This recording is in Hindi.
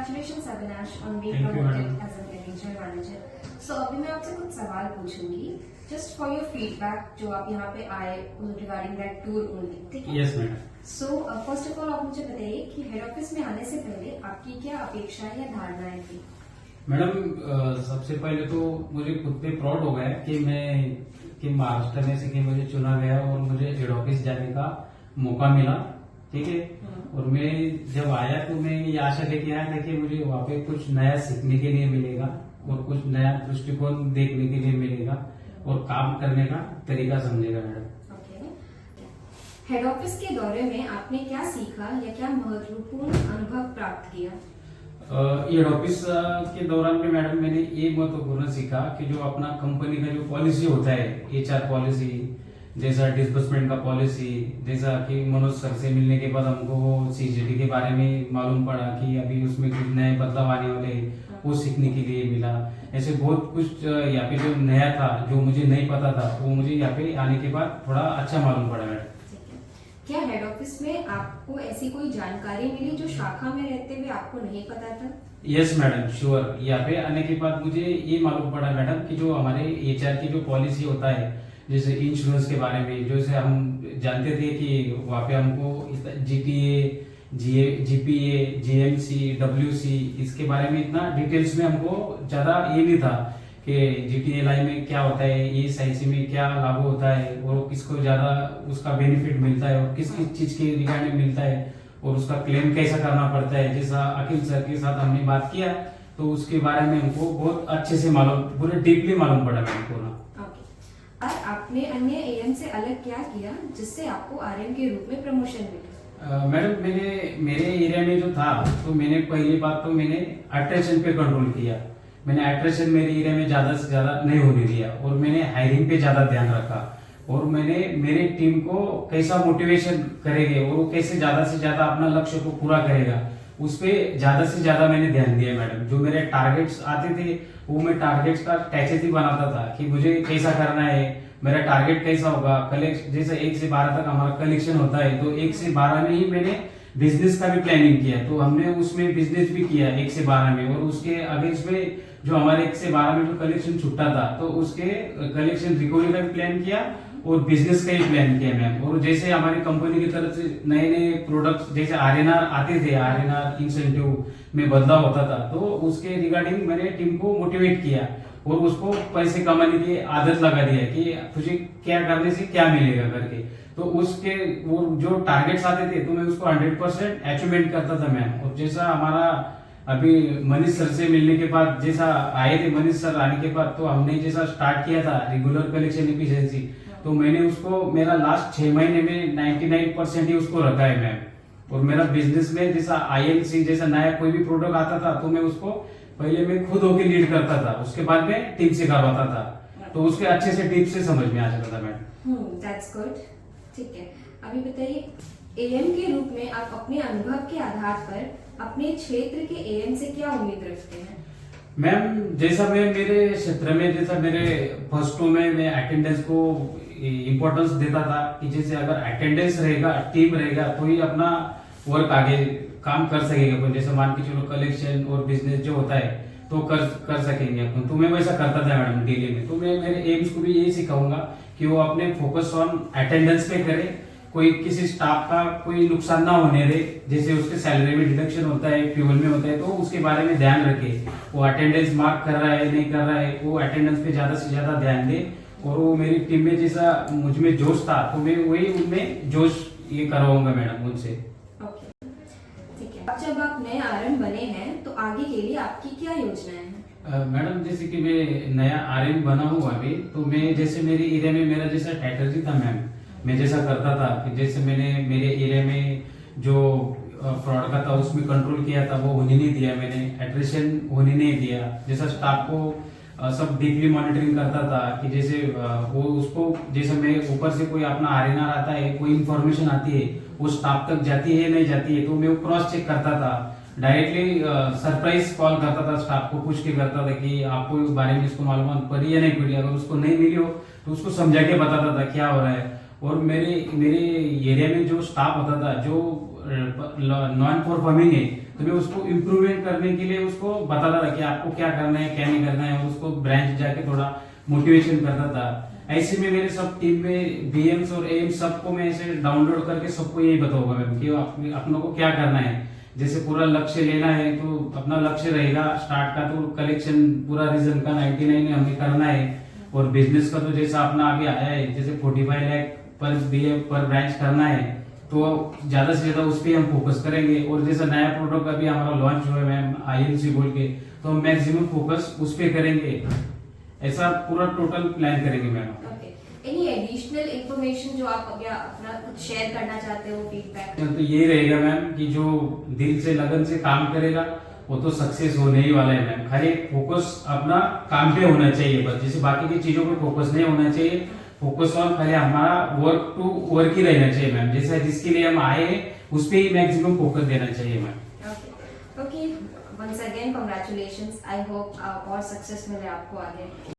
Congratulations, Avinash, on being Thank you, promoted madam. as a manager manager. So अभी मैं आपसे कुछ सवाल पूछूंगी, just for your feedback जो आप यहाँ पे आए regarding that tour only, ठीक है? Yes madam. So first of all आप मुझे बताइए कि हेड ऑफिस में आने से पहले आपकी क्या अपेक्षाएं या धारणाएं थी? मैडम सबसे पहले तो मुझे खुद पे प्राउड हो गया कि महाराष्ट्र में से कि मुझे चुना गया और मुझे हेड ऑफिस जाने का मौका मिला, ठीक है। और मैं जब आया तो मैं ये आशा लेके आया था कि मुझे वहाँ पे कुछ नया सीखने के लिए मिलेगा और कुछ नया दृष्टिकोण देखने के लिए मिलेगा और काम करने का तरीका समझेगा मैडम। ओके। हेड ऑफिस के दौरे में आपने क्या सीखा या क्या महत्वपूर्ण अनुभव प्राप्त किया? हेड ऑफिस के दौरान में मैडम मैंने ये महत्वपूर्ण सीखा कि जो अपना कंपनी का जो पॉलिसी होता है, HR पॉलिसी, जैसा डिस्बर्समेंट का पॉलिसी, जैसा कि मनोज सर से मिलने के बाद हमको CGD के बारे में मालूम पड़ा कि अभी उसमें कुछ नए बदलाव आने वाले, वो सीखने के लिए मिला। ऐसे बहुत कुछ यहाँ पे जो नया था, जो मुझे नहीं पता था, वो मुझे यहाँ पे आने के बाद थोड़ा अच्छा मालूम पड़ा मैडम। क्या हेड ऑफिस में आपको ऐसी कोई जानकारी मिली जो शाखा में रहते हुए आपको नहीं पता था? Yes madam, sure. यहाँ पे आने के बाद मुझे ये मालूम पड़ा मैडम कि जो हमारे HR की जो पॉलिसी होता है, जैसे इंश्योरेंस के बारे में, जैसे हम जानते थे कि वहाँ पे हमको GTA, GPA, GMC, WC इसके बारे में इतना डिटेल्स में हमको ज्यादा ये नहीं था कि GTLI में क्या होता है, ESIC में क्या लागू होता है और किसको ज्यादा उसका बेनिफिट मिलता है और किस किस चीज के रिगार्डिंग मिलता है और उसका क्लेम कैसा करना पड़ता है। जैसा अखिल सर के साथ हमने बात किया तो उसके बारे में हमको बहुत अच्छे से मालूम, पूरे डीपली मालूम पड़ा मैम को ना। और आपने अन्य AM से अलग क्या किया जिससे आपको RM के रूप में प्रमोशन मिली? मैडम मेरे एरिया में जो था तो मैंने पहली बात तो मैंने अट्रैक्शन पे कंट्रोल किया। मैंने अट्रैक्शन मेरे एरिया में ज्यादा से ज्यादा नहीं होने दिया और मैंने हायरिंग पे ज्यादा ध्यान रखा और मैंने मेरी टीम को कैसा मोटिवेशन करेंगे और वो कैसे ज्यादा से ज्यादा अपना लक्ष्य को पूरा करेगा, उस पे ज्यादा से ज्यादा मैंने ध्यान दिया मैडम। जो मेरे टारगेट्स आते थे वो मैं टारगेट्स का टैचेथी बनाता था कि मुझे कैसा करना है, मेरा टारगेट कैसा होगा। कलेक्ट जैसे 1 से 12 तक हमारा कलेक्शन होता है तो 1 से 12 में ही मैंने बिजनेस का भी प्लानिंग किया। तो हमने उसमें बिजनेस भी किया 1 से 12 में और उसके अगेंस्ट में जो हमारे 1 से 12 में जो कलेक्शन छुट्टा था तो उसके कलेक्शन रिकवरी का भी प्लान किया और बिजनेस का ही प्लान किया मैम। और जैसे हमारी कंपनी की तरफ से नए नए प्रोडक्ट्स जैसे RNR आते थे, RNR इंसेंटिव में बदलाव होता था तो उसके रिगार्डिंग मैंने टीम को मोटिवेट किया और उसको पैसे कमाने की आदत लगा दिया कि तुझे क्या करने से क्या मिलेगा करके। तो उसके वो जो टारगेट्स आते थे तो मैं उसको 100% अचीवमेंट करता था मैम। और जैसा हमारा अभी मनीष सर से मिलने के बाद, जैसा आए थे मनीष सर आने के बाद, तो हमने जैसा स्टार्ट किया था रेगुलर कलेक्शन एफिशिएंसी, तो मैंने उसको मेरा लास्ट 6 महीने में 99% ही उसको रखा है मैम। और मेरा बिजनेस में जैसा ILC जैसा नया कोई भी प्रोडक्ट आता था तो मैं उसको पहले मैं खुद होके लीड करता था, उसके बाद में टीम से करवाता था तो उसके अच्छे से टिप से समझ में आ जाता था मैडम। That's good. ठीक है, अभी बताइए AM के रूप में आप अपने अनुभव के आधार पर अपने क्षेत्र के AM से क्या उम्मीद रखते हैं? मैम जैसा मैं मेरे क्षेत्र में, जैसा मेरे फर्स्टों में मैं अटेंडेंस को इम्पोर्टेंस देता था कि जैसे अगर अटेंडेंस रहेगा, टीम रहेगा तो ही अपना वर्क आगे काम कर सकेगा अपन। जैसे मान के चलो कलेक्शन और बिजनेस जो होता है तो कर सकेंगे अपन। तो मैं वैसा करता था मैडम डेली में। तो मैं मेरे एम्स को भी यही सिखाऊंगा कि वो अपने फोकस ऑन अटेंडेंस पे करे, कोई किसी स्टाफ का कोई नुकसान ना होने दे। जैसे उसके सैलरी में डिडक्शन होता है, फ्यूल में होता है, तो उसके बारे में ध्यान रखे। वो अटेंडेंस मार्क कर रहा है नहीं कर रहा है, वो अटेंडेंस पे ज्यादा से ज्यादा ध्यान दे। और वो मेरी टीम में जैसा मुझ में जोश था तो मैं वही उनमें जोश ये करवाऊंगा मैडम उनसे। ठीक है, अब जब आप नए RM बने हैं तो आगे के लिए आपकी क्या योजनाएं हैं? मैडम जैसे कि मैं नया RM बना हूँ अभी, तो मैं जैसे मेरे एरिया में मेरा जैसा स्ट्रेटजी था मैम, मैं जैसा करता था कि जैसे मैंने मेरे एरिया में जो फ्रॉड का था उसमें कंट्रोल किया था, वो होने नहीं दिया मैंने, एट्रिशन होने नहीं दिया। जैसा स्टाफ को सब डीपली मॉनिटरिंग करता था कि जैसे वो उसको जैसे मैं ऊपर से कोई अपना RNR आता है, कोई इन्फॉर्मेशन आती है वो स्टाफ तक जाती है नहीं जाती है, तो मैं वो क्रॉस चेक करता था। डायरेक्टली सरप्राइज कॉल करता था, स्टाफ को पूछ के करता था कि आपको इस बारे में इसको मालूमात पड़ी या नहीं पड़ी। अगर उसको नहीं मिली हो तो उसको समझा के बताता था क्या हो रहा है। और मेरे एरिया में जो स्टाफ होता था जो नॉन परफॉर्मिंग है तो तो मैं उसको इम्प्रूवमेंट करने के लिए उसको बताता था कि आपको क्या करना है क्या नहीं करना है, और उसको ब्रांच जाके थोड़ा मोटिवेशन करता था। ऐसे में मेरे सब टीम में बीएम्स और एम्स सबको मैं ऐसे डाउनलोड करके सबको यही बताऊंगा मैम कि अपनों को क्या करना है। जैसे पूरा लक्ष्य लेना है तो अपना लक्ष्य रहेगा स्टार्ट का, तो कलेक्शन पूरा रीजन का 99 हमें करना है। और बिजनेस का तो जैसा अपना अभी आया है जैसे 45 लाख पर बीएम पर ब्रांच करना है, तो ज्यादा से ज्यादा उस पर हम फोकस करेंगे। और जैसा नया प्रोडक्ट अभी हमारा लॉन्च हुआ है मैम आईएलसी बोल के, तो हम मैक्सिमम फोकस उस पर करेंगे। ऐसा पूरा टोटल प्लान करेंगे मैम। एनी एडिशनल इंफॉर्मेशन जो आप अभी अपना कुछ शेयर करना चाहते हो फीडबैक? तो ये रहेगा मैम कि जो दिल से लगन से काम करेगा वो तो सक्सेस होने ही वाला है मैम। खाली फोकस अपना काम पे होना चाहिए बस, जैसे बाकी की चीजों पे फोकस नहीं होना चाहिए। फोकस ऑन खाली हमारा वर्क टू वर्क ही रहना चाहिए मैम। जैसे जिसके लिए हम आए हैं उस पर ही मैक्सिमम फोकस देना चाहिए ma'am. Okay, once again congratulations. I hope और सक्सेस मिले आपको आगे।